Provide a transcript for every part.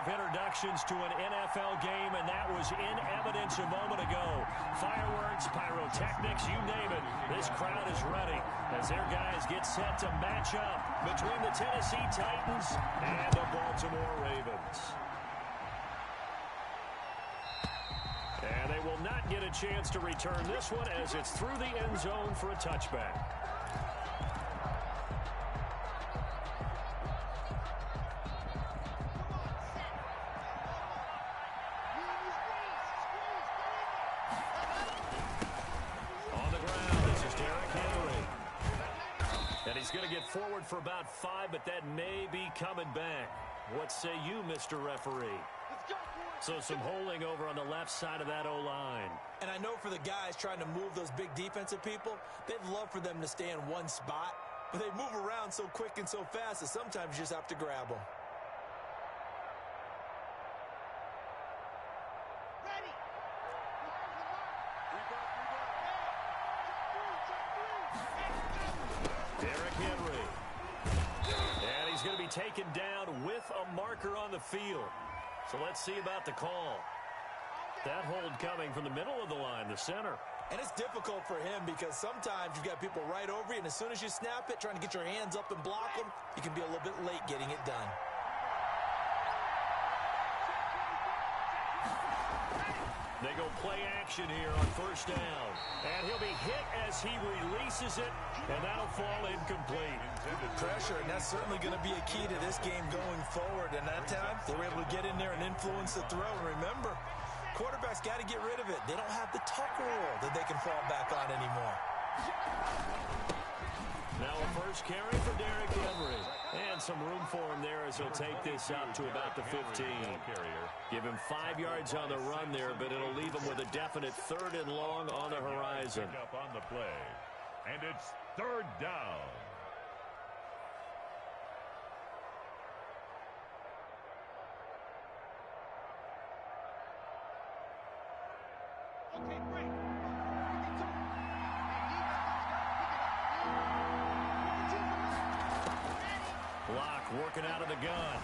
introductions to an NFL game, and that was in evidence a moment ago. Fireworks, pyrotechnics, you name it. This crowd is ready as their guys get set to match up between the Tennessee Titans and the Baltimore Ravens. And they will not get a chance to return this one as it's through the end zone for a touchback. He's going to get forward for about 5, but that may be coming back. What say you, Mr. Referee? So some holding over on the left side of that O-line. And I know for the guys trying to move those big defensive people, they'd love for them to stay in one spot, but they move around so quick and so fast that sometimes you just have to grab them. Taken down with a marker on the field. So let's see about the call. That hold coming from the middle of the line, the center. And it's difficult for him because sometimes you've got people right over you, and as soon as you snap it, trying to get your hands up and block them, you can be a little bit late getting it done. They go play action here on first down. And he'll be hit as he releases it, and that'll fall incomplete. Pressure, and that's certainly going to be a key to this game going forward. And that time, they were able to get in there and influence the throw. And remember, quarterbacks got to get rid of it. They don't have the tuck rule that they can fall back on anymore. Now a first carry for Derrick Henry. And some room for him there as he'll take this up to about the 15. Give him 5 yards on the run there, but it'll leave him with a definite 3rd and long on the horizon. Up on the play. And it's 3rd down. Okay, great. Block working out of the gun.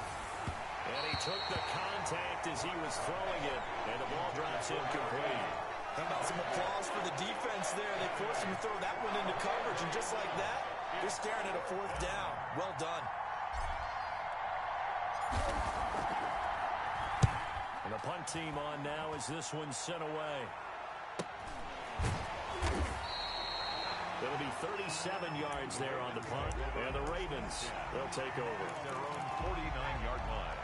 And he took the contact as he was throwing it. And the ball drops incomplete. How about some applause for the defense there? They forced him to throw that one into coverage. And just like that, you're staring at a 4th down. Well done. And the punt team on now as this one's sent away. It'll be 37 yards there on the punt. And the Ravens, they'll take over. Their own 49-yard line.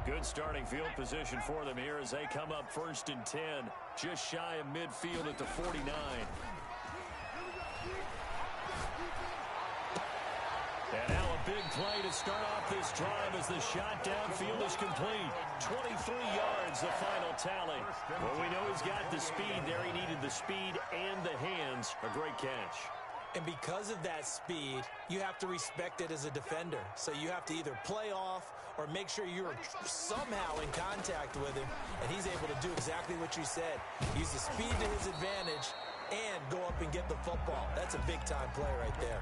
Good starting field position for them here as they come up 1st and 10. Just shy of midfield at the 49. And now a big play to start off this drive as the shot downfield is complete. 23 yards, the final tally. Well, we know he's got the speed there. He needed the speed and the hands. A great catch. And because of that speed, you have to respect it as a defender. So you have to either play off or make sure you're somehow in contact with him. And he's able to do exactly what you said. Use the speed to his advantage and go up and get the football. That's a big-time play right there.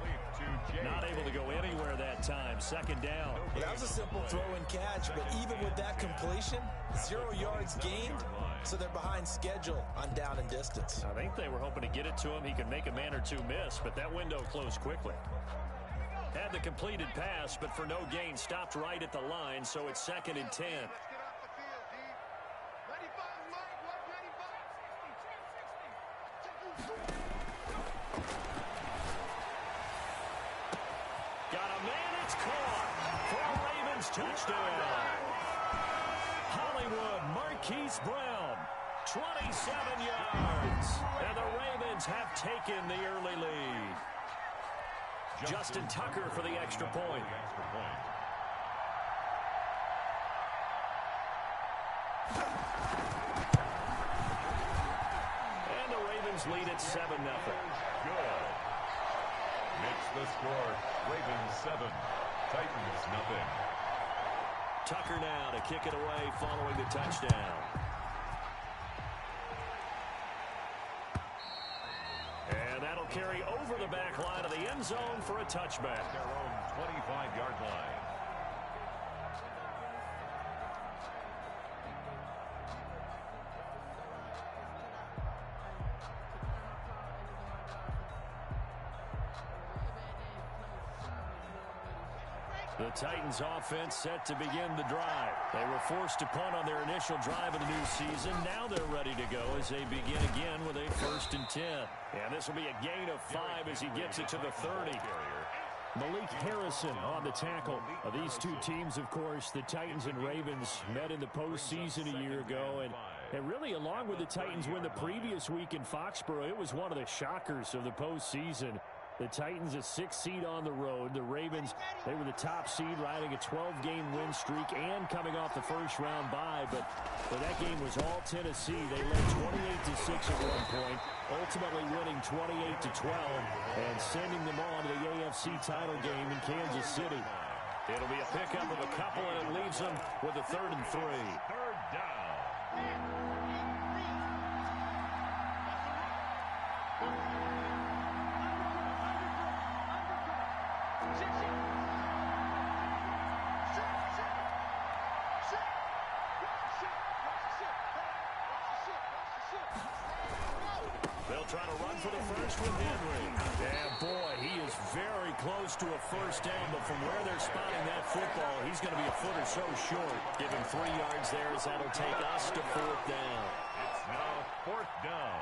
Not able to go anywhere that time. 2nd down. Well, that was a simple throw and catch, but even with that completion, 0 yards gained, so they're behind schedule on down and distance. I think they were hoping to get it to him. He could make a man or two miss, but that window closed quickly. Had the completed pass, but for no gain, stopped right at the line, so it's 2nd and 10. Got a man, it's caught for a Ravens touchdown. Hollywood Marquise Brown, 27 yards, and the Ravens have taken the early lead. Justin Tucker for the extra point. And the Ravens lead at 7-0. Good. Makes the score Ravens 7, Titans nothing. Tucker now to kick it away following the touchdown. And that'll carry over the back line of the end zone for a touchback. Their own 25-yard line. The Titans offense set to begin the drive. They were forced to punt on their initial drive of the new season. Now they're ready to go as they begin again with a 1st and 10. And this will be a gain of 5 as he gets it to the 30. Malik Harrison on the tackle. These two teams, of course, the Titans and Ravens, met in the postseason a year ago. And really, along with the Titans win the previous week in Foxborough, it was one of the shockers of the postseason. The Titans a 6th seed on the road. The Ravens, they were the top seed, riding a 12-game win streak and coming off the first-round bye. But that game was all Tennessee. They led 28-6 at one point, ultimately winning 28-12 and sending them on to the AFC title game in Kansas City. It'll be a pickup of a couple, and it leaves them with a 3rd and 3. 3rd down. They'll try to run for the first with Henry. And boy, he is very close to a 1st down, but from where they're spotting that football, he's going to be a foot or so short. Give him 3 yards there as that'll take us to 4th down. It's now 4th down.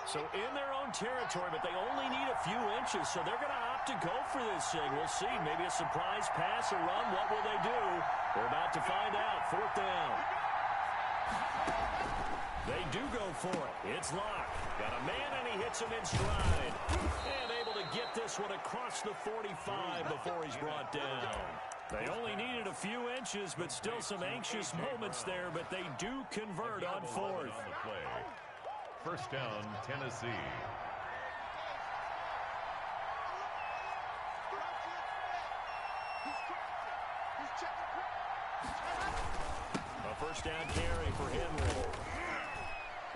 So in their own territory, but they only need a few inches, so they're going to opt to go for this thing. We'll see. Maybe a surprise pass or run. What will they do? We're about to find out. 4th down. They do go for it. It's Locke. Got a man, and he hits him in stride. And able to get this one across the 45 before he's brought down. They only needed a few inches, but still some anxious moments there, but they do convert on 4th. 1st down, Tennessee. A 1st down carry for Henry.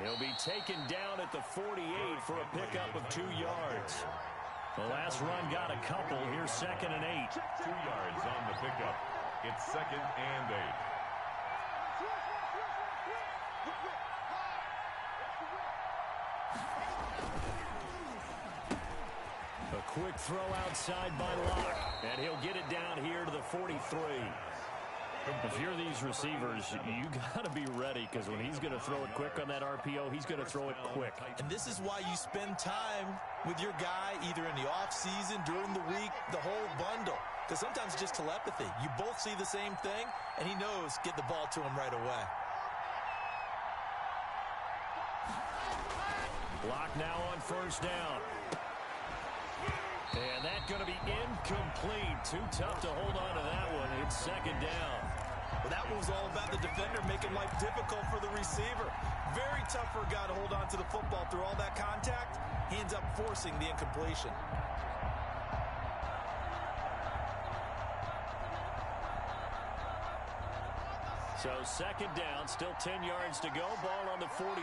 He'll be taken down at the 48 for a pickup of 2 yards. The last run got a couple. Here's 2nd and 8. 2 yards on the pickup. It's 2nd and 8. A quick throw outside by Locke, and he'll get it down here to the 43. If you're these receivers, you got to be ready, because when he's going to throw it quick on that RPO, he's going to throw it quick. And this is why you spend time with your guy either in the offseason, during the week, the whole bundle. Because sometimes just telepathy. You both see the same thing, and he knows get the ball to him right away. Locke now on 1st down. And that's going to be incomplete. Too tough to hold on to that one. It's 2nd down. Well, that one was all about the defender making life difficult for the receiver. Very tough for a guy to hold on to the football through all that contact. He ends up forcing the incompletion. So 2nd down, still 10 yards to go. Ball on the 43.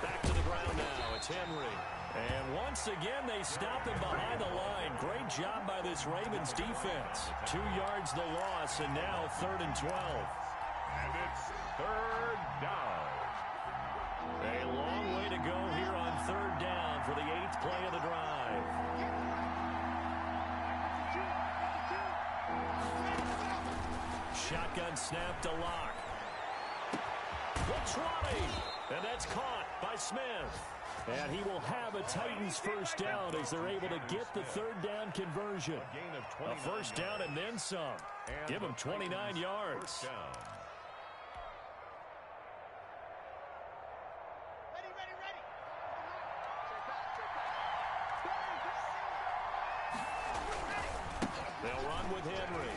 Back to the ground now. It's Henry. And once again, they stop him behind the line. Great job by this Ravens defense. 2 yards the loss, and now 3rd and 12. And it's 3rd down. A long way to go here on 3rd down for the 8th play of the drive. Shotgun snap to Locke. Looks running, and that's caught by Smith. And he will have a Titans 1st down as they're able to get the 3rd down conversion. A 1st down and then some. Give him 29 yards. They'll run with Henry.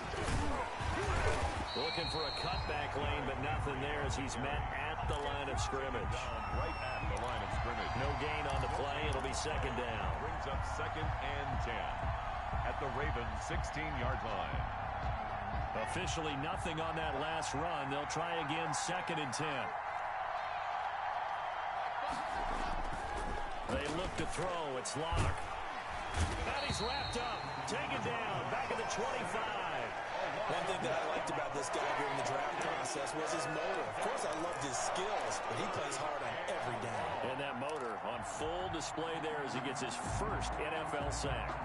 Looking for a cutback lane, but nothing there as he's met at the line of scrimmage. Right at the line of scrimmage. No gain on the play. It'll be 2nd down. Brings up 2nd and 10. at the Ravens' 16-yard line. Officially nothing on that last run. They'll try again, 2nd and 10. They look to throw. It's Locke. And he's wrapped up. Taken down. Back at the 25. One thing that I liked about this guy during the draft process was his motor. Of course, I loved his skills, but he plays hard on every down. And that motor on full display there as he gets his first NFL sack.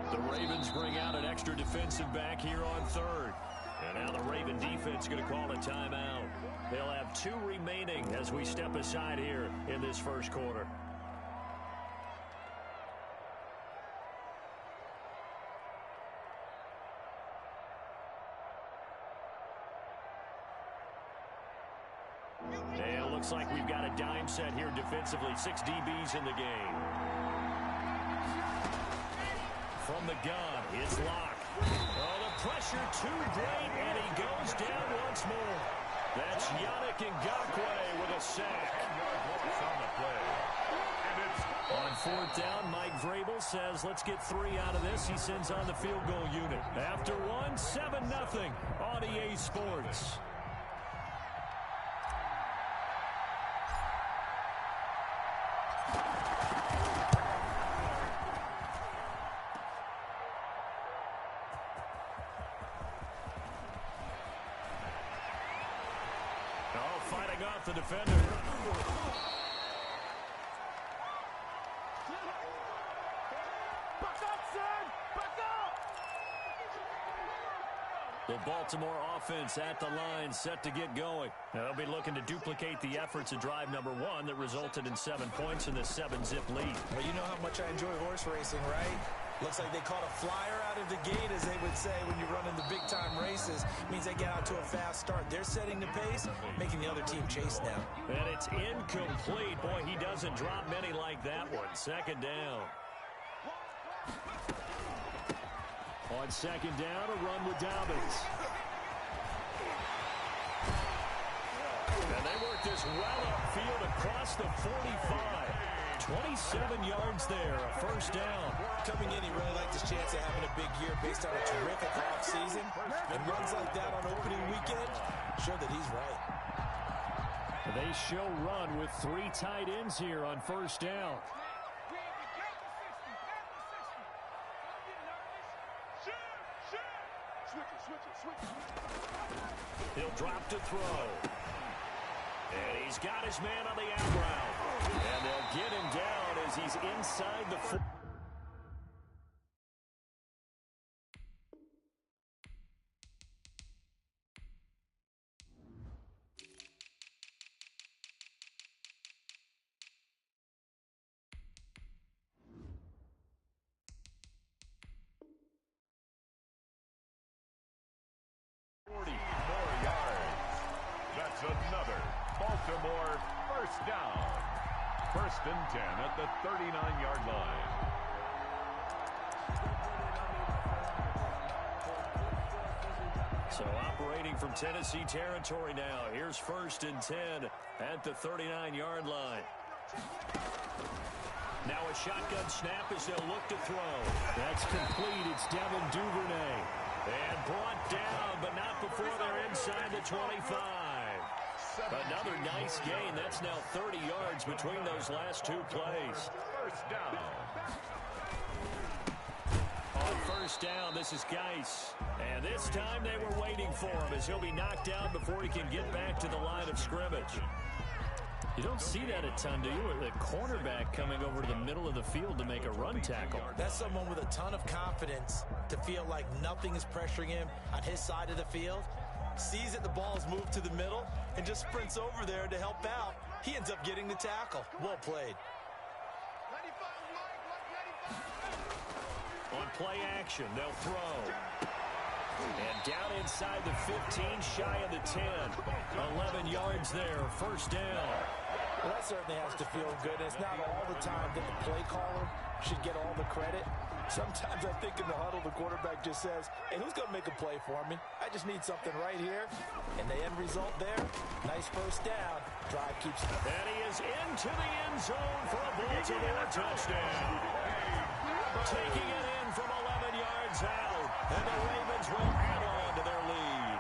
The Ravens bring out an extra defensive back here on 3rd. And now the Raven defense going to call a timeout. They'll have 2 remaining as we step aside here in this first quarter. And it looks like we've got a dime set here defensively. 6 DBs in the game. From the gun, it's Locke. Oh, the pressure too great, and he goes down once more. That's Yannick Ngakoue with a sack. On 4th down, Mike Vrabel says, let's get 3 out of this. He sends on the field goal unit. After 1, 7-0 on EA Sports. Fighting off the defender. The Baltimore offense at the line, set to get going. Now they'll be looking to duplicate the efforts of drive number 1 that resulted in 7 points in this 7-zip lead. Well, you know how much I enjoy horse racing, right? Looks like they caught a flyer out of the gate, as they would say when you're running the big-time races. Means they get out to a fast start. They're setting the pace, making the other team chase now. And it's incomplete. Boy, he doesn't drop many like that one. 2nd down. On 2nd down, a run with Dobbins. And they work this well upfield across the 45. 27 yards there, a 1st down. Coming in, he really liked his chance of having a big year based on a terrific offseason. And runs like that on opening weekend show that he's right. They show run with 3 tight ends here on 1st down. He'll drop to throw. And he's got his man on the out route. And they'll get him down as he's inside the 4. Another Baltimore 1st down. 1st and 10 at the 39-yard line. So operating from Tennessee territory now. Here's 1st and 10 at the 39-yard line. Now a shotgun snap as they'll look to throw. That's complete. It's Devin Duvernay. And brought down, but not before they're inside the 25. Another nice gain. That's now 30 yards between those last 2 plays. 1st down. On 1st down, this is Geis. And this time they were waiting for him as he'll be knocked down before he can get back to the line of scrimmage. You don't see that a ton, do you? The cornerback coming over to the middle of the field to make a run tackle. That's someone with a ton of confidence to feel like nothing is pressuring him on his side of the field. Sees that the ball's moved to the middle and just sprints over there to help out. He ends up getting the tackle. Well played. On play action, they'll throw. And down inside the 15, shy of the 10. 11 yards there, 1st down. Well, that certainly has to feel good. It's not all the time that the play caller should get all the credit. Sometimes I think in the huddle, the quarterback just says, hey, who's going to make a play for me? I just need something right here. And the end result there, nice first down. Drive keeps... And he is into the end zone for a Baltimore touchdown. Taking it in from 11 yards out. And the Ravens will add on to their lead.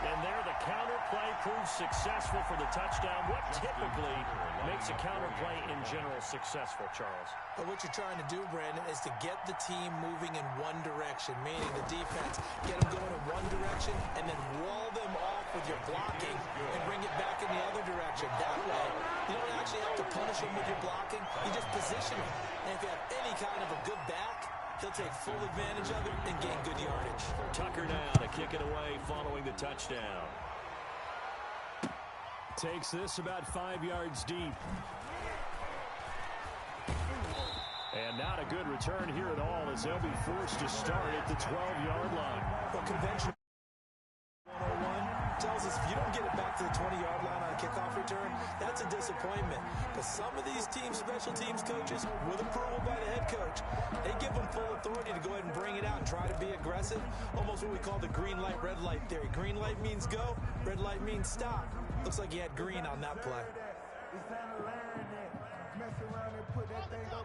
And there, the counter play proves successful for the touchdown. What typically makes a counter play in general successful, Charles? But what you're trying to do, Brandon, is to get the team moving in one direction, meaning the defense, get them going in one direction, and then wall them off with your blocking and bring it back in the other direction. That way, you don't actually have to punish them with your blocking. You just position them. And if you have any kind of a good back, he'll take full advantage of it and gain good yardage. Tucker now to kick it away following the touchdown. Takes this about 5 yards deep. And not a good return here at all as they'll be forced to start at the 12-yard line. Well, conventional 101 tells us if you don't get it back to the 20-yard line on a kickoff return, that's a disappointment. But some of these special teams coaches, with approval by the head coach, they give them full authority to go ahead and bring it out and try to be aggressive. Almost what we call the green light, red light theory. Green light means go, red light means stop. Looks like he had green on that play.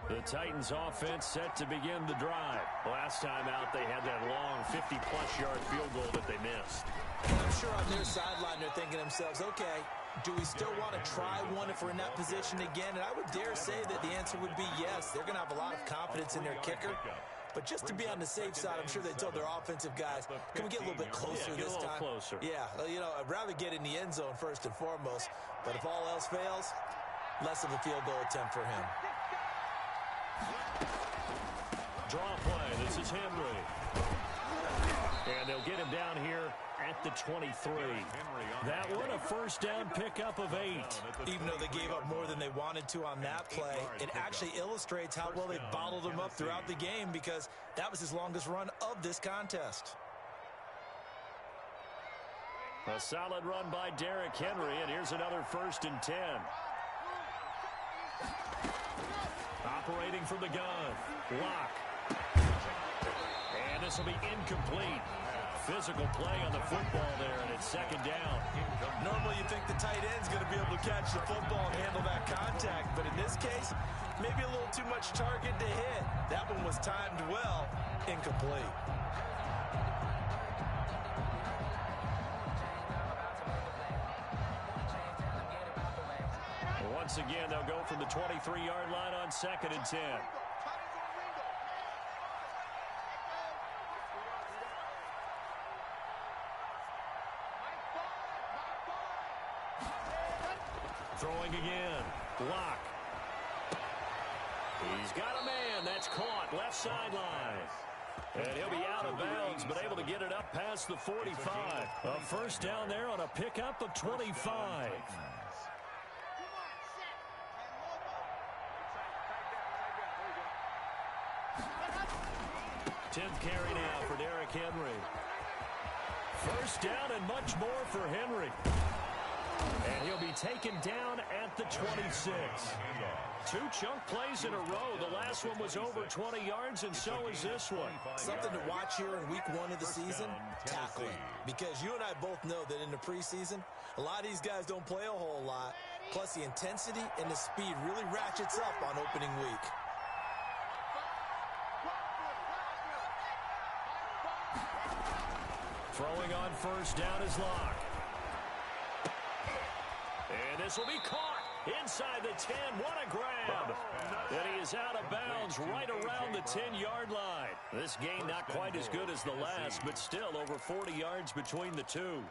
The Titans offense set to begin the drive. Last time out, they had that long 50-plus yard field goal that they missed. I'm sure on their sideline they're thinking to themselves, okay, do we still want to try one if we're in that position again? And I would dare say that the answer would be yes. They're going to have a lot of confidence in their kicker. But just to be on the safe side, I'm sure they told their offensive guys, can we get a little bit closer this time? Closer. Yeah, you know, I'd rather get in the end zone first and foremost. But if all else fails, less of a field goal attempt for him. Draw play. This is Henry. And they'll get him down here at the 23. That one, a first down pickup of 8. Even though they gave up more than they wanted to on that play, it actually illustrates how well they bottled him up throughout the game because that was his longest run of this contest. A solid run by Derrick Henry, and here's another 1st and 10. Operating from the gun. Lock. And this will be incomplete. Physical play on the football there, and it's 2nd down. Normally you think the tight end's going to be able to catch the football and handle that contact, but in this case, maybe a little too much target to hit. That one was timed well, incomplete. Once again, they'll go from the 23-yard line on 2nd and 10. Throwing again. Block. He's got a man. That's caught. Left sideline. And he'll be out of bounds, but able to get it up past the 45. A first down there on a pickup of 25. 10th carry now for Derrick Henry. First down and much more for Henry. And he'll be taken down at the 26. 2 chunk plays in a row. The last one was over 20 yards, and so is this one. Something to watch here in week 1 of the season, tackling. Because you and I both know that in the preseason, a lot of these guys don't play a whole lot. Plus, the intensity and the speed really ratchets up on opening week. Throwing on first down is Lock. And this will be caught inside the 10. What a grab. And he is out of bounds right around the 10-yard line. This game not quite as good as the last, but still over 40 yards between the two.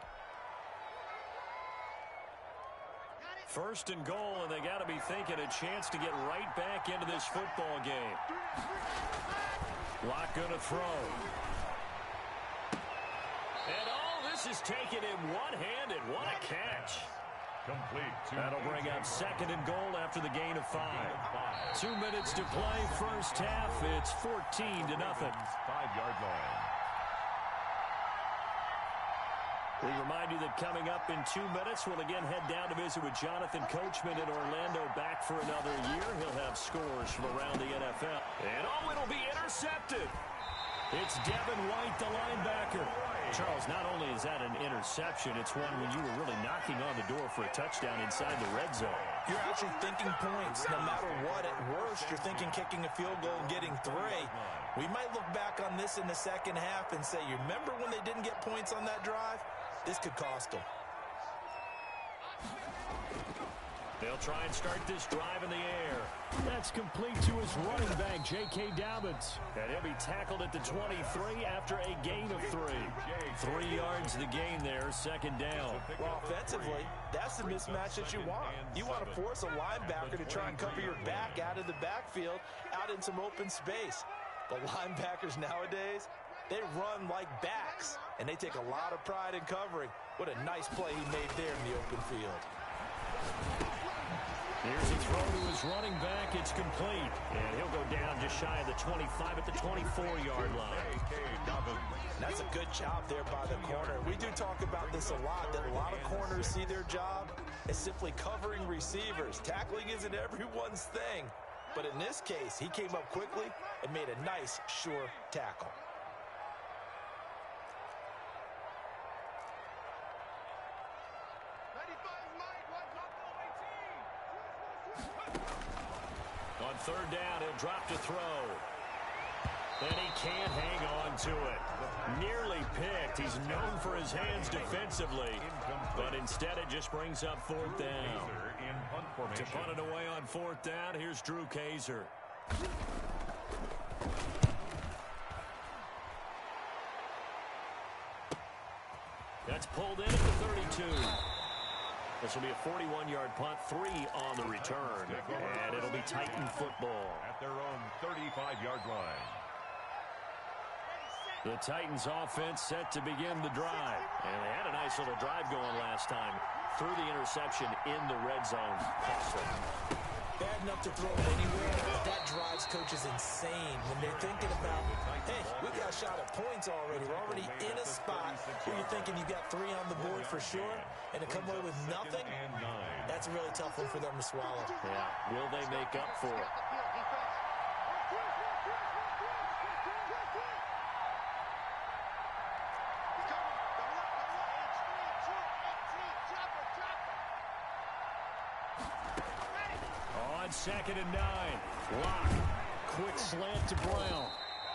1st and goal, and they got to be thinking a chance to get right back into this football game. Lock going to throw. And all this is taken in one-handed. What a catch. That'll bring up 2nd and goal after the gain of 5. 2 minutes to play, first half. It's 14-0. 5-yard line. We remind you that coming up in 2 minutes, we'll again head down to visit with Jonathan Coachman in Orlando, back for another year. He'll have scores from around the NFL. And it'll be intercepted. It's Devin White, the linebacker. Charles, not only is that an interception, it's one when you were really knocking on the door for a touchdown inside the red zone. You're actually thinking points. No matter what, at worst, you're thinking kicking a field goal and getting 3. We might look back on this in the second half and say, you remember when they didn't get points on that drive? This could cost them. They'll try and start this drive in the air. That's complete to his running back, J.K. Dobbins. And he'll be tackled at the 23 after a gain of 3. 3 yards the gain there, second down. Well, offensively, that's the mismatch that you want. You want to force a linebacker to try and cover your back out of the backfield, out in some open space. The linebackers nowadays, they run like backs, and they take a lot of pride in covering. What a nice play he made there in the open field. Here's a throw to his running back. It's complete. And he'll go down just shy of the 25 at the 24-yard line. That's a good job there by the corner. We do talk about this a lot, that a lot of corners see their job as simply covering receivers. Tackling isn't everyone's thing. But in this case, he came up quickly and made a nice, sure tackle. On third down, he'll drop to throw. And he can't hang on to it. Nearly picked. He's known for his hands defensively. But instead, it just brings up fourth down. To punt it away on fourth down, here's Drew Kaiser. That's pulled in at the 32. This will be a 41-yard punt, 3 on the return. And it'll be Titan football. At their own 35-yard line. The Titans offense set to begin the drive. And they had a nice little drive going last time. Through the interception in the red zone. Bad enough to throw it anywhere, but that drives coaches insane when they're thinking about, hey, we got a shot at points already. We're already in a spot where you're thinking you got 3 on the board for sure, and to come away with nothing, that's a really tough one for them to swallow. Yeah, will they make up for it? Second and 9. Lock. Quick slant to Brown.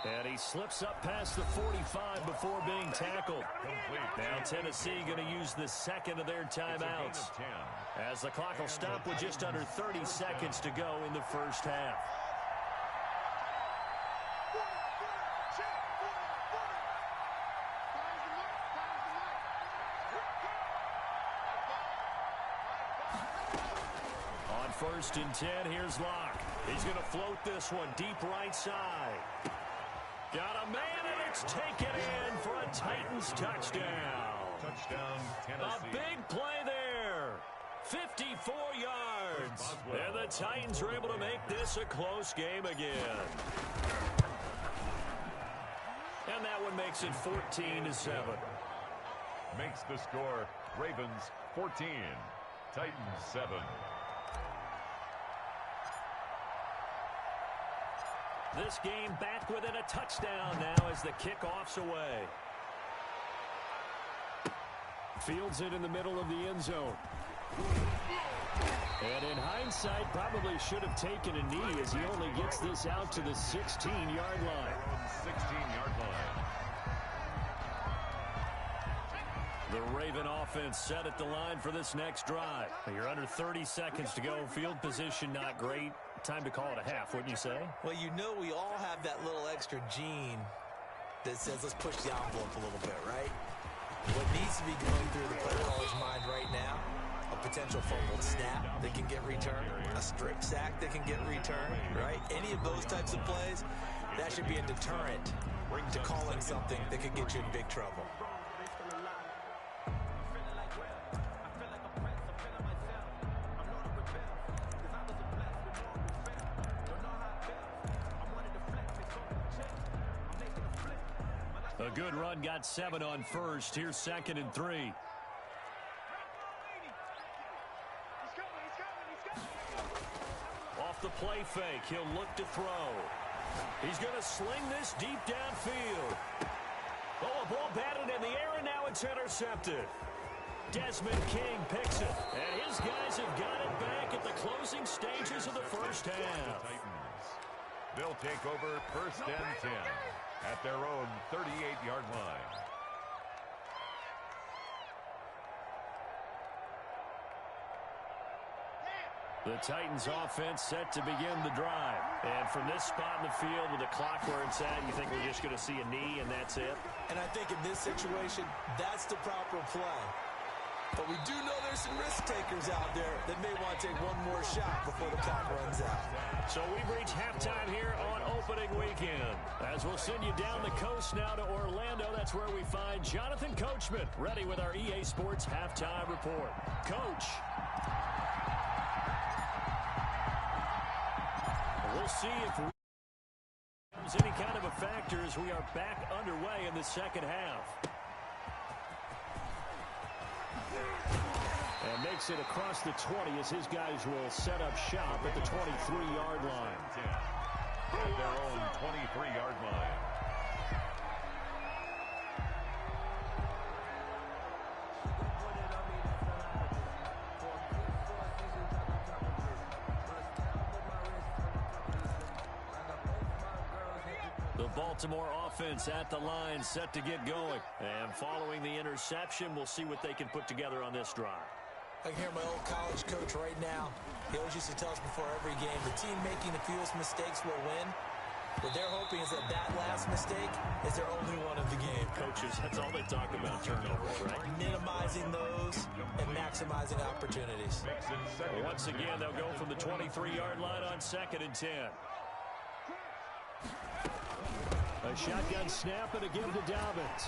And he slips up past the 45 before being tackled. Now Tennessee going to use the second of their timeouts, as the clock will stop with just under 30 seconds to go in the first half. First and 10, here's Locke. He's going to float this one deep right side. Got a man, and it's taken in for a Titans touchdown. Touchdown, Tennessee. A big play there. 54 yards. And the Titans are able to make this a close game again. And that one makes it 14-7. Makes the score Ravens 14, Titans 7. This game back within a touchdown now as the kickoff's away. Fields it in the middle of the end zone. And in hindsight, probably should have taken a knee as he only gets this out to the 16-yard line. 16-yard line. The Raven offense set at the line for this next drive. You're under 30 seconds to go. Field position not great. Time to call it a half, wouldn't you say? Well, you know we all have that little extra gene that says let's push the envelope a little bit, right? What needs to be going through the play caller's mind right now, a potential fumbled snap that can get returned, a strip sack that can get returned, right? Any of those types of plays, that should be a deterrent to calling something that could get you in big trouble. A good run got 7 on first. Here's 2nd and 3. Off the play fake, he'll look to throw. He's going to sling this deep downfield. Oh, a ball batted in the air, and now it's intercepted. Desmond King picks it, and his guys have got it back at the closing stages of the first half. They'll take over 1st and 10 at their own 38-yard line. The Titans offense set to begin the drive. And from this spot in the field with the clock where it's at, you think we're just going to see a knee and that's it? And I think in this situation, that's the proper play. But we do know there's some risk takers out there that may want to take one more shot before the clock runs out. So we've reached halftime here on opening weekend. As we'll send you down the coast now to Orlando, that's where we find Jonathan Coachman ready with our EA Sports halftime report. Coach. We'll see if there's any kind of a factor as we are back underway in the second half. And makes it across the 20 as his guys will set up shop at the 23-yard line. At their own 23-yard line. The Baltimore offense at the line set to get going. And following the interception, we'll see what they can put together on this drive. I can hear my old college coach right now. He always used to tell us before every game, the team making the fewest mistakes will win. What they're hoping is that that last mistake is their only one of the game. Coaches, that's all they talk about, turnovers, right? Minimizing those and maximizing opportunities. Well, once again, they'll go from the 23-yard line on 2nd and 10. A shotgun snap and a give to Dobbins.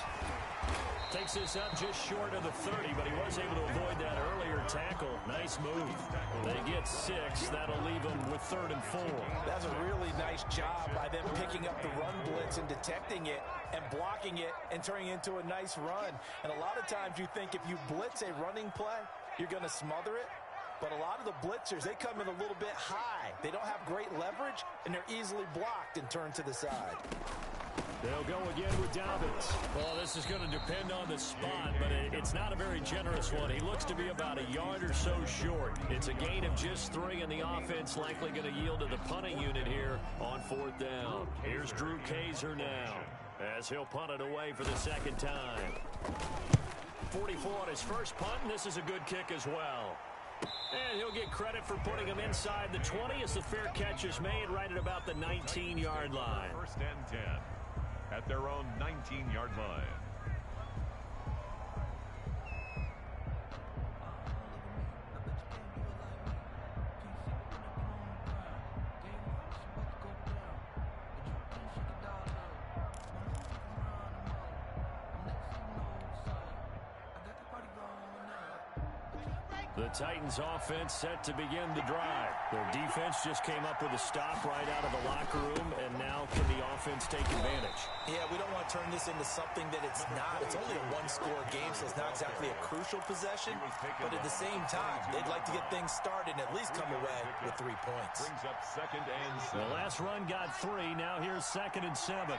Takes this up just short of the 30, but he was able to avoid that earlier tackle. Nice move. They get 6. That'll leave them with 3rd and 4. That's a really nice job by them picking up the run blitz and detecting it and blocking it and turning it into a nice run. And a lot of times you think if you blitz a running play, you're going to smother it. But a lot of the blitzers, they come in a little bit high. They don't have great leverage, and they're easily blocked and turned to the side. They'll go again with Dobbins. Well, this is going to depend on the spot, but it's not a very generous one. He looks to be about a yard or so short. It's a gain of just 3, and the offense likely going to yield to the punting unit here on 4th down. Here's Drew Kaiser now as he'll punt it away for the second time. 44 on his first punt, and this is a good kick as well. And he'll get credit for putting him inside the 20 as the fair catch is made right at about the 19-yard line. 1st and 10 at their own 19-yard line. The Titans offense set to begin the drive. Their defense just came up with a stop right out of the locker room, and now can the offense take advantage? Yeah, we don't want to turn this into something that it's not. It's only a one-score game, so it's not exactly a crucial possession. But at the same time, they'd like to get things started and at least come away with 3 points. Brings up 2nd and 7. The last run got 3. Now here's 2nd and 7.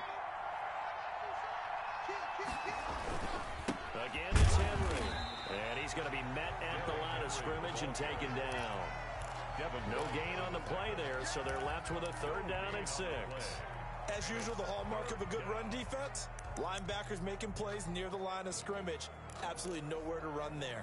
Again, it's Henry. And he's going to be met at the line of scrimmage and taken down. No gain on the play there, so they're left with a 3rd down and 6. As usual, the hallmark of a good run defense, linebackers making plays near the line of scrimmage. Absolutely nowhere to run there.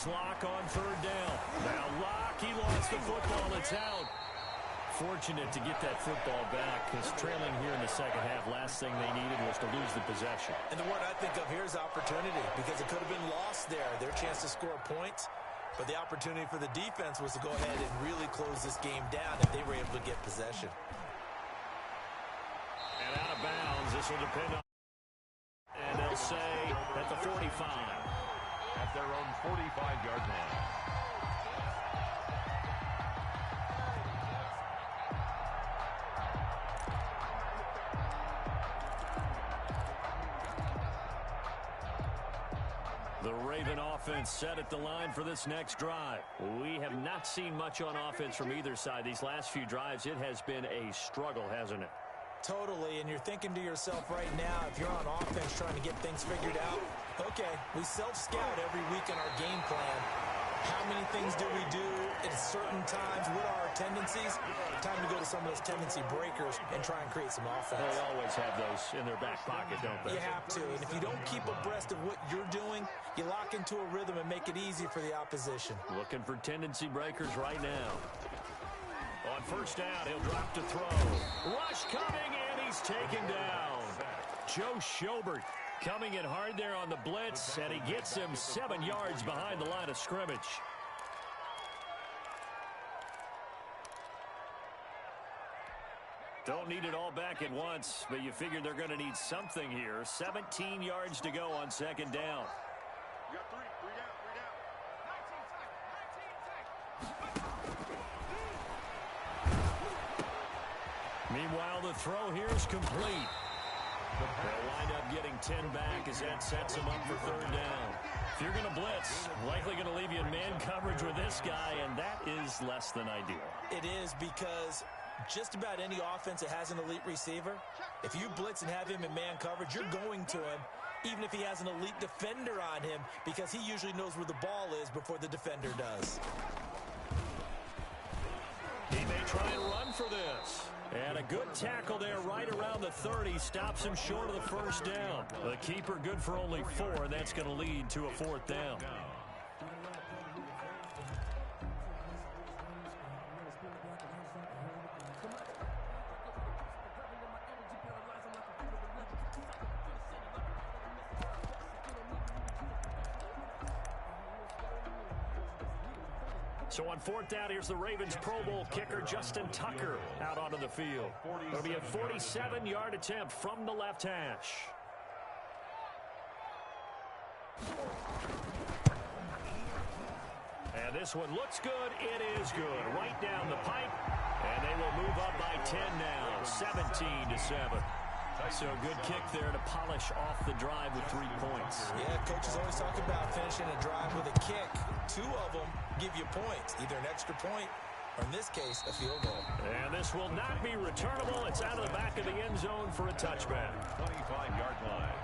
Lock on 3rd down. Now Lock, he lost the football. It's out. fortunate to get that football back because trailing here in the second half, last thing they needed was to lose the possession. And the word I think of here is opportunity because it could have been lost there. Their chance to score points, but the opportunity for the defense was to go ahead and really close this game down if they were able to get possession. And out of bounds, this will depend on. And they'll say at the 45. At their own 45-yard line. The Raven offense set at the line for this next drive. We have not seen much on offense from either side. These last few drives, it has been a struggle, hasn't it? Totally, and you're thinking to yourself right now, if you're on offense trying to get things figured out, okay, we self-scout every week in our game plan. How many things do we do at certain times? What are our tendencies? Time to go to some of those tendency breakers and try and create some offense. They always have those in their back pocket, don't they? You have to, and if you don't keep abreast of what you're doing, you lock into a rhythm and make it easy for the opposition. Looking for tendency breakers right now. On first down, he'll drop to throw. Rush coming, and he's taken down. Joe Schobert coming in hard there on the blitz, and he gets him 7 yards behind the line of scrimmage. Don't need it all back at once, but you figure they're going to need something here. 17 yards to go on second down. You got three down. Meanwhile, the throw here is complete. They'll wind up getting 10 back as that sets them up for third down. If you're going to blitz, likely going to leave you in man coverage with this guy, and that is less than ideal. It is because just about any offense that has an elite receiver, if you blitz and have him in man coverage, you're going to him, even if he has an elite defender on him, because he usually knows where the ball is before the defender does. He may try and run for this. And a good tackle there right around the 30 stops him short of the first down. The keeper good for only 4, and that's going to lead to a fourth down. So on fourth down, here's the Ravens Pro Bowl kicker Justin Tucker out onto the field. It'll be a 47-yard attempt from the left hash. And this one looks good. It is good. Right down the pipe. And they will move up by 10 now, 17-7. So a good kick there to polish off the drive with 3 points. Yeah, coaches always talk about finishing a drive with a kick. 2 of them give you points, either an extra point or, in this case, a field goal. And this will not be returnable. It's out of the back of the end zone for a touchback. 25-yard line.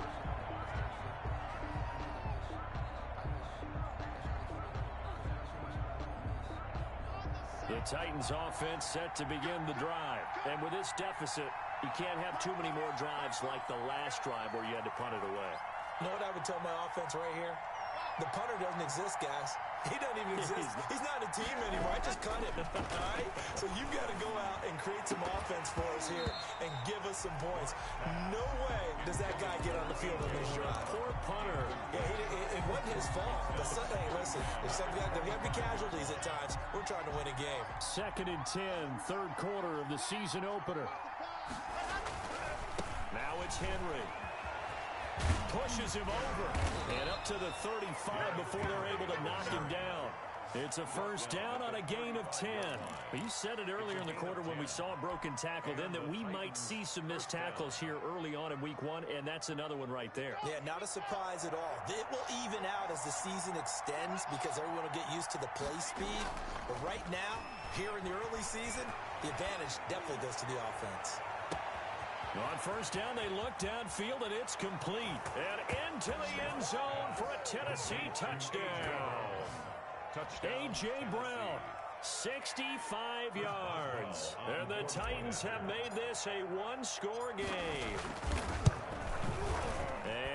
The Titans offense set to begin the drive. And with this deficit, you can't have too many more drives like the last drive where you had to punt it away. You know what I would tell my offense right here? The punter doesn't exist, guys. He doesn't even exist. He's not a team anymore. I just cut him. All right? So you've got to go out and create some offense for us here and give us some points. No way does that guy get on the field on this drive. Poor punter. Yeah, it wasn't his fault. But hey, listen, there's going to be casualties at times. We're trying to win a game. 2nd and 10, third quarter of the season opener. Now it's Henry. Pushes him over. And up to the 35 before they're able to knock him down. It's a first down on a gain of 10. You said it earlier in the quarter when we saw a broken tackle then that we might see some missed tackles here early on in week 1, and that's another one right there. Yeah, not a surprise at all. It will even out as the season extends because everyone will get used to the play speed. But right now, here in the early season, the advantage definitely goes to the offense. On first down, they look downfield, and it's complete. And into the end zone for a Tennessee touchdown. A.J. Brown, 65 yards. And the Titans have made this a one-score game.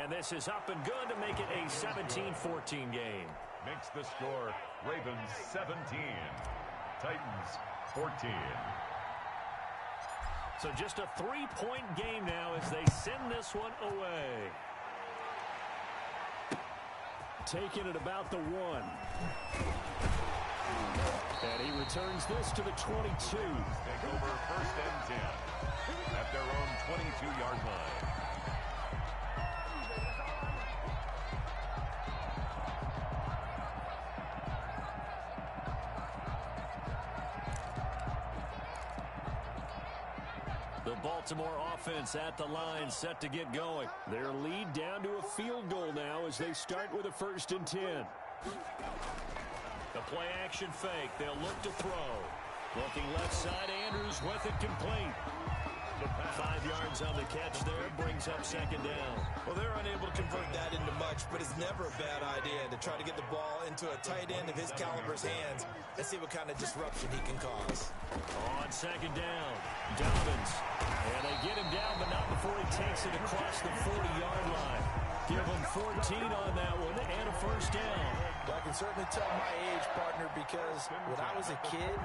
And this is up and good to make it a 17-14 game. Makes the score Ravens 17, Titans 14. So just a 3-point game now as they send this one away. Taking it about the 1. And he returns this to the 22. Take over 1st and 10 at their own 22-yard line. The Baltimore offense at the line, set to get going. Their lead down to a field goal now as they start with a 1st and 10. The play action fake. They'll look to throw. Looking left side, Andrews with it complete. 5 yards on the catch there, brings up 2nd down. Well, they're unable to convert that into much, but it's never a bad idea to try to get the ball into a tight end of his caliber's hands and see what kind of disruption he can cause. On 2nd down, Dobbins. And they get him down, but not before he takes it across the 40-yard line. Give him 14 on that one and a 1st down. Well, I can certainly tell my age, partner, because when I was a kid,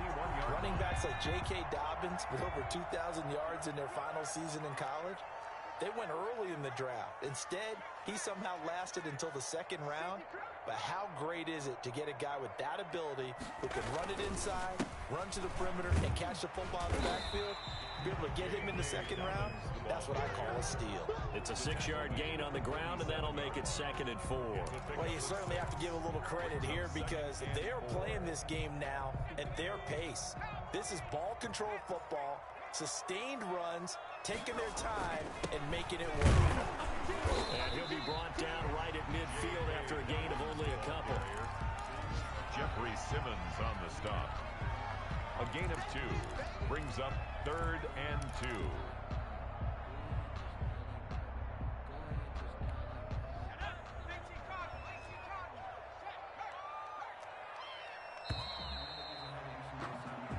running backs like J.K. Dobbins with over 2,000 yards in their final season in college, they went early in the draft. Instead, he somehow lasted until the 2nd round. But how great is it to get a guy with that ability who can run it inside, run to the perimeter, and catch the football in the backfield? Be able to get him in the 2nd round, that's what I call a steal. It's a 6-yard gain on the ground, and that'll make it 2nd and 4. Well, you certainly have to give a little credit here because they are playing this game now at their pace. This is ball control football, sustained runs, taking their time, and making it work. And he'll be brought down right at midfield after a gain of only a couple. Jeffrey Simmons on the stop. A gain of 2 brings up 3rd and 2.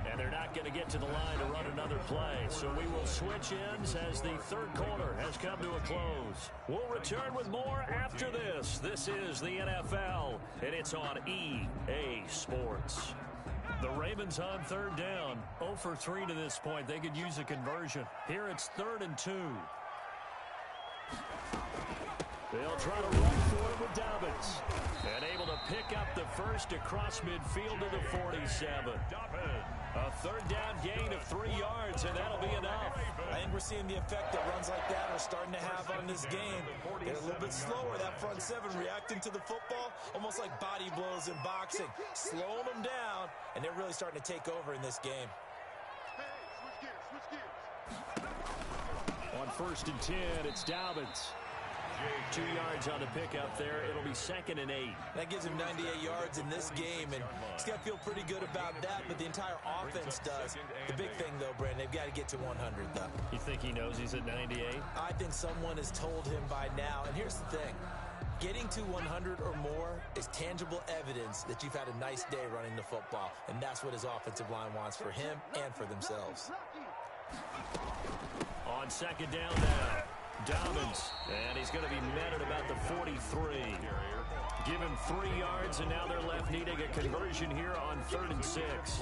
And they're not going to get to the line to run another play. So we will switch ends as the 3rd quarter has come to a close. We'll return with more after this. This is the NFL, and it's on EA Sports. The Ravens on 3rd down. 0 for 3 to this point. They could use a conversion. Here it's 3rd and 2. They'll try to run for it with Dobbins. And able to pick up the first across midfield to the 47. A 3rd down gain of 3 yards, and that'll be enough. I think we're seeing the effect that runs like that are starting to have on this game. They're a little bit slower, that front 7, reacting to the football, almost like body blows in boxing, slowing them down, and they're really starting to take over in this game. Hey, switch gears. On 1st and 10, it's Dobbins. 2 yards on the pickup there. It'll be 2nd and 8. That gives him 98 yards in this game, and he's got to feel pretty good about that, but the entire offense does. The big thing, though, Brandon, they've got to get to 100, though. You think he knows he's at 98? I think someone has told him by now, and here's the thing. Getting to 100 or more is tangible evidence that you've had a nice day running the football, and that's what his offensive line wants for him and for themselves. On 2nd down now. Dobbins, and he's going to be met at about the 43. Give him 3 yards, and now they're left needing a conversion here on 3rd and 6.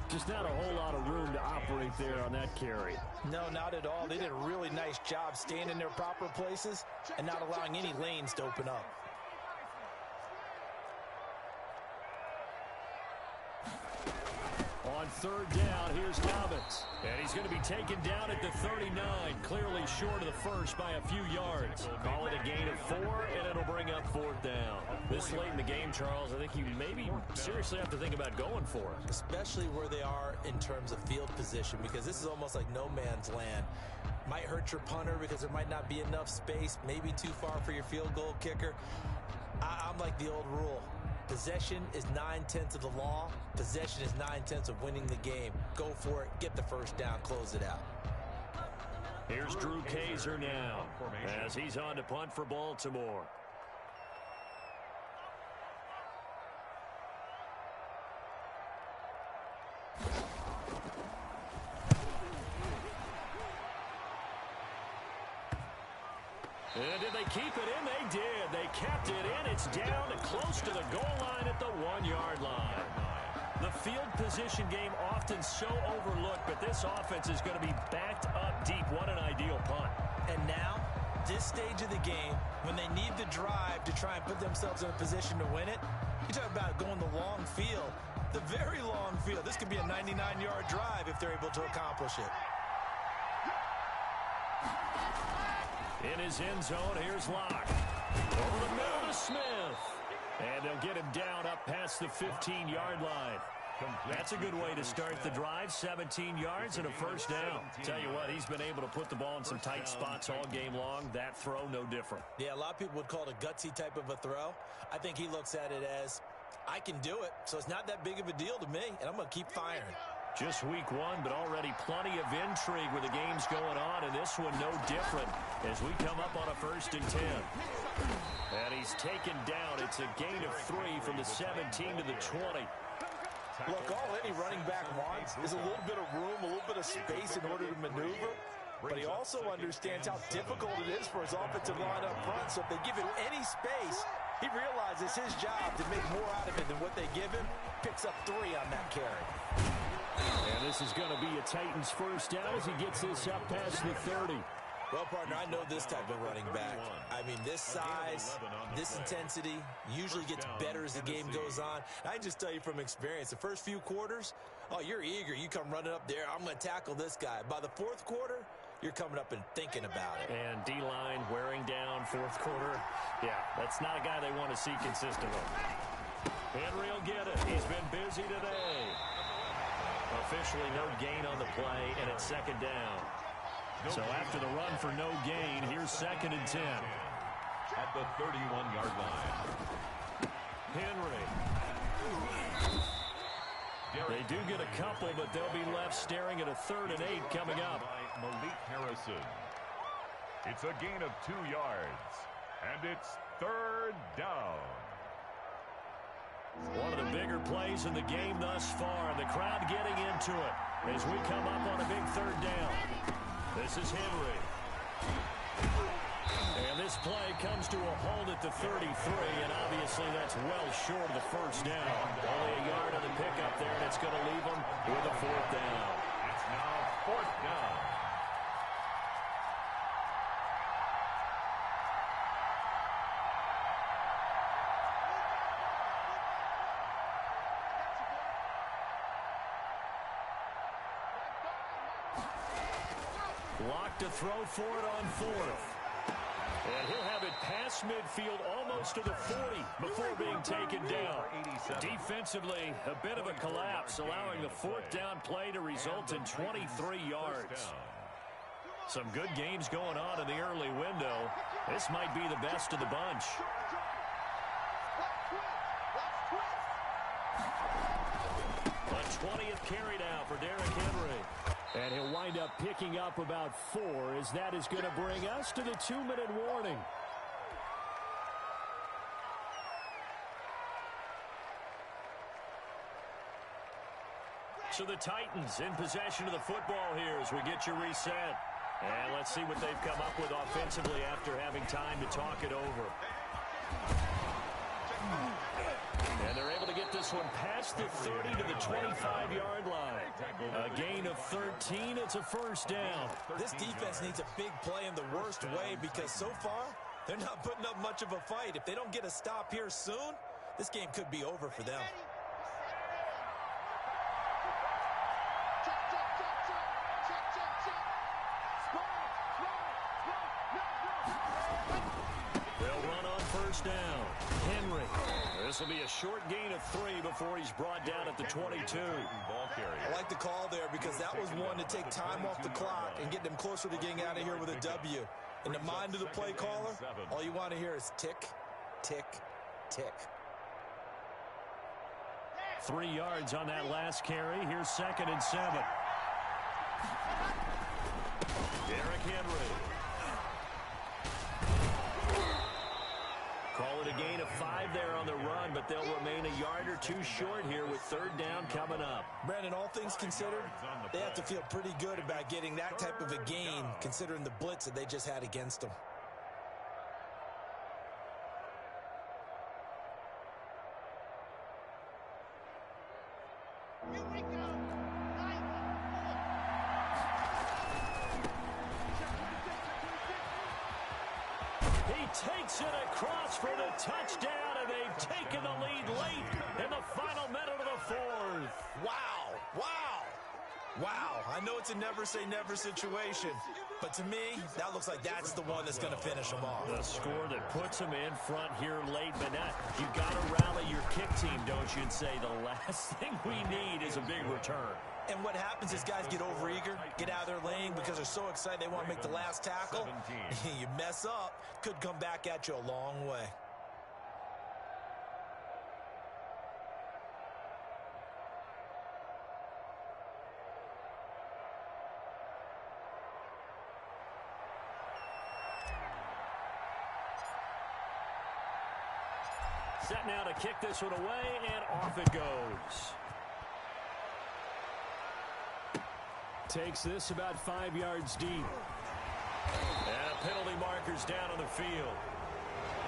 Just not a whole lot of room to operate there on that carry. No, not at all. They did a really nice job staying in their proper places and not allowing any lanes to open up. On 3rd down, here's Dobbins. And he's going to be taken down at the 39, clearly short of the first by a few yards. Call it a gain of 4, and it'll bring up 4th down. This late in the game, Charles, I think you maybe seriously have to think about going for it. Especially where they are in terms of field position, because this is almost like no man's land. Might hurt your punter because there might not be enough space, maybe too far for your field goal kicker. I'm like the old rule. Possession is 9/10 of the law. Possession is 9/10 of winning the game. Go for it. Get the first down. Close it out. Here's Drew Kaiser now as he's on to punt for Baltimore. And did they keep it in? They did. They kept it in. It's down close to the goal line at the 1-yard line. The field position game often so overlooked, but this offense is going to be backed up deep. What an ideal punt. And now, this stage of the game, when they need the drive to try and put themselves in a position to win it, you talk about going the long field, the very long field. This could be a 99-yard drive if they're able to accomplish it. In his end zone, here's Locke. Over the middle to Smith. And they'll get him down up past the 15-yard line. That's a good way to start the drive. 17 yards and a first down. Tell you what, he's been able to put the ball in some tight spots all game long. That throw, no different. Yeah, a lot of people would call it a gutsy type of a throw. I think he looks at it as, I can do it, so it's not that big of a deal to me, and I'm going to keep firing. Just week one, but already plenty of intrigue with the games going on, and this one no different as we come up on a 1st and 10. And he's taken down. It's a gain of 3 from the 17 to the 20. Look, all any running back wants is a little bit of room, a little bit of space in order to maneuver. But he also understands how difficult it is for his offensive line up front. So if they give him any space, he realizes his job to make more out of it than what they give him. Picks up 3 on that carry. And this is going to be a Titans first down as he gets this up past the 30. Well, partner, I know this type of running back. I mean, this size, this intensity usually gets better as the game goes on. I can just tell you from experience, the first few quarters, oh, you're eager. You come running up there, I'm going to tackle this guy. By the 4th quarter, you're coming up and thinking about it. And D-line wearing down 4th quarter. Yeah, that's not a guy they want to see consistently. Henry will get it. He's been busy today. Officially no gain on the play, and it's 2nd down. So after the run for no gain, here's 2nd and 10. At the 31-yard line. Henry. They do get a couple, but they'll be left staring at a 3rd and 8 coming up. Malik Harrison. It's a gain of 2 yards, and it's 3rd down. One of the bigger plays in the game thus far. The crowd getting into it as we come up on a big 3rd down. This is Henry. And this play comes to a halt at the 33, and obviously that's well short of the first down. Only a yard on the pickup there, and it's going to leave them with a 4th down. It's now 4th down. Locked to throw for it on 4th. And he'll have it past midfield almost to the 40 before being taken down. Defensively, a bit of a collapse, allowing the 4th down play to result in 23 yards. Some good games going on in the early window. This might be the best of the bunch. A 20th carry now for Derrick Henry. And he'll wind up picking up about 4 as that is going to bring us to the 2-minute warning. So the Titans in possession of the football here as we get you reset. And let's see what they've come up with offensively after having time to talk it over. And they're able to get this one past the 30 to the 25-yard line. A gain of 13. It's a first down. This defense needs a big play in the worst way because so far, they're not putting up much of a fight. If they don't get a stop here soon, this game could be over for them. They'll run on first down. Henry. This will be a short gain of 3 before he's brought down at the 22. I like the call there because that was one to take time off the clock and get them closer to getting out of here with a W. In the mind of the play caller, all you want to hear is tick, tick, tick. 3 yards on that last carry. Here's 2nd and 7. Derrick Henry. Call it a gain of 5 there on the run, but they'll remain a yard or 2 short here with 3rd down coming up. Brandon, all things considered, they have to feel pretty good about getting that type of a gain considering the blitz that they just had against them. Here we go. 9, 4. He takes it across for the touchdown, and they've taken the lead late in the final minute of the fourth. Wow. Wow. Wow. I know it's a never-say-never situation, but to me, that looks like that's the one that's going to finish them off. The score that puts them in front here late, but now you got to rally your kick team, don't you, and say the last thing we need is a big return. And what happens is guys get overeager, get out of their lane because they're so excited they want to make the last tackle. You mess up, could come back at you a long way. Set now to kick this one away, and off it goes. Takes this about 5 yards deep. And penalty markers down on the field.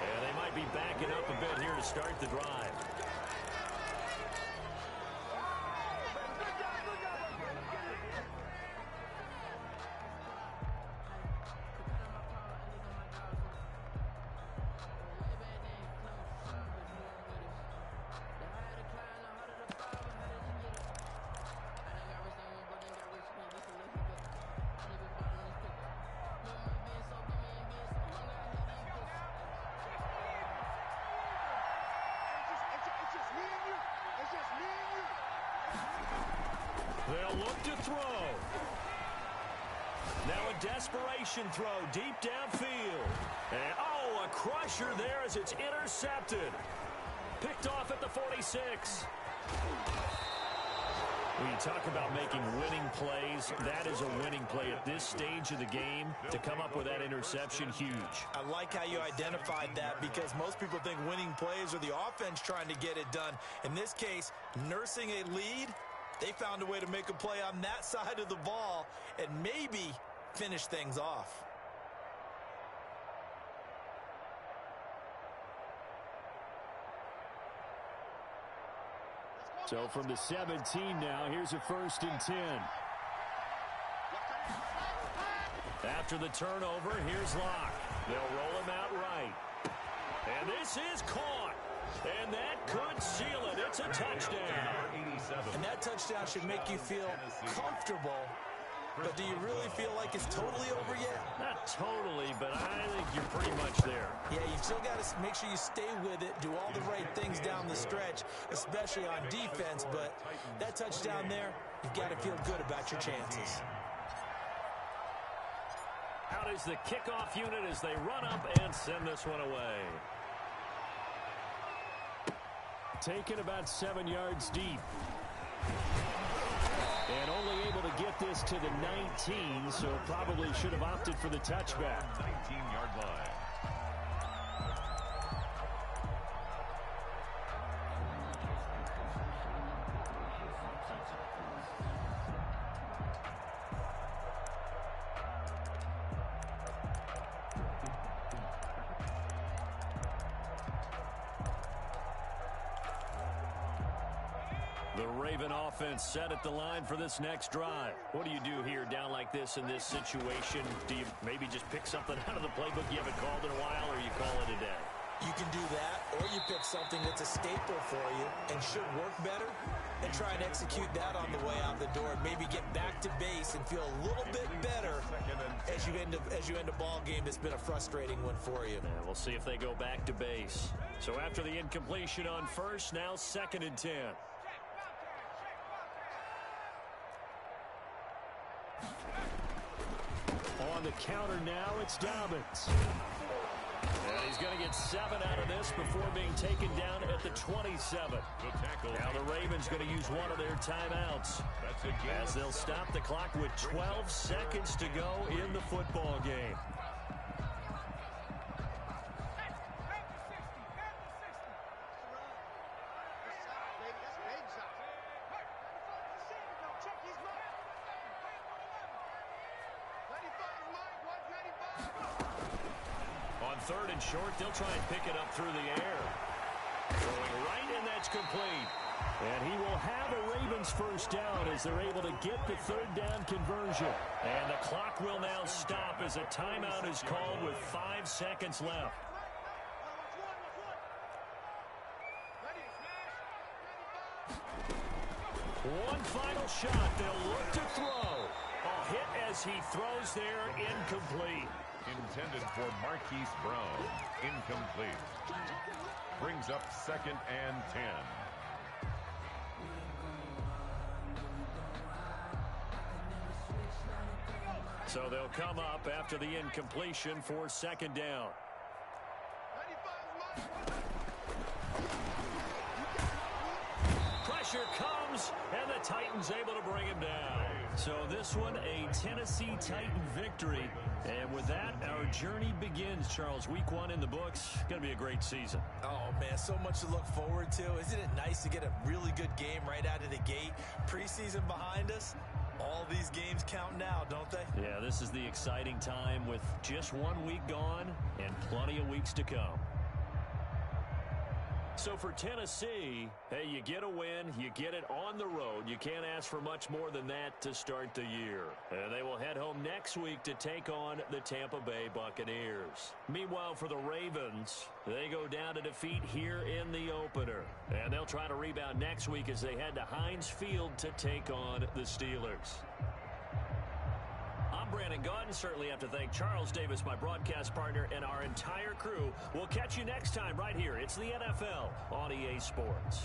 And they might be backing up a bit here to start the drive. They'll look to throw. Now a desperation throw deep downfield. And, oh, a crusher there as it's intercepted. Picked off at the 46. When you talk about making winning plays, that is a winning play at this stage of the game. To come up with that interception, huge. I like how you identified that because most people think winning plays are the offense trying to get it done. In this case, nursing a lead, they found a way to make a play on that side of the ball and maybe finish things off. So from the 17 now, here's a 1st and 10. After the turnover, here's Locke. They'll roll him out right. And this is caught. And that could seal it. It's a touchdown. And that touchdown should make you feel comfortable. But do you really feel like it's totally over yet? Not totally, but I think you're pretty much there. Yeah, you've still got to make sure you stay with it, do all the right things down the stretch, especially on defense. But that touchdown there, you've got to feel good about your chances. Out is the kickoff unit as they run up and send this one away. Taken about 7 yards deep. And only able to get this to the 19, so probably should have opted for the touchback. 19-yard line. The Raven offense set at the line for this next drive. What do you do here down like this in this situation? Do you maybe just pick something out of the playbook you haven't called in a while, or you call it a day? You can do that, or you pick something that's a staple for you and should work better and try and execute that on the way out the door. Maybe get back to base and feel a little bit better as you end a ball game that's been a frustrating one for you. And we'll see if they go back to base. So after the incompletion on first, now 2nd and 10. On the counter now, it's Dobbins. And he's going to get 7 out of this before being taken down at the 27. Now the Ravens going to use one of their timeouts as they'll stop the clock with 12 seconds to go in the football game. On 3rd and short, they'll try and pick it up through the air. Throwing right, and that's complete. And he will have a Ravens first down as they're able to get the third down conversion. And the clock will now stop as a timeout is called with 5 seconds left. One final shot. They'll look to throw. A hit as he throws there, incomplete. Intended for Marquise Brown. Incomplete. Brings up 2nd and 10. So they'll come up after the incompletion for 2nd down. Pressure comes, and the Titans able to bring him down. So this one, a Tennessee Titan victory. And with that, our journey begins, Charles. Week 1 in the books. Going to be a great season. Oh, man, so much to look forward to. Isn't it nice to get a really good game right out of the gate? Preseason behind us. All these games count now, don't they? Yeah, this is the exciting time with just 1 week gone and plenty of weeks to come. So for Tennessee, hey, you get a win, you get it on the road. You can't ask for much more than that to start the year. And they will head home next week to take on the Tampa Bay Buccaneers. Meanwhile, for the Ravens, they go down to defeat here in the opener. And they'll try to rebound next week as they head to Heinz Field to take on the Steelers. I'm Brandon Gaudin. Certainly have to thank Charles Davis, my broadcast partner, and our entire crew. We'll catch you next time right here. It's the NFL on EA Sports.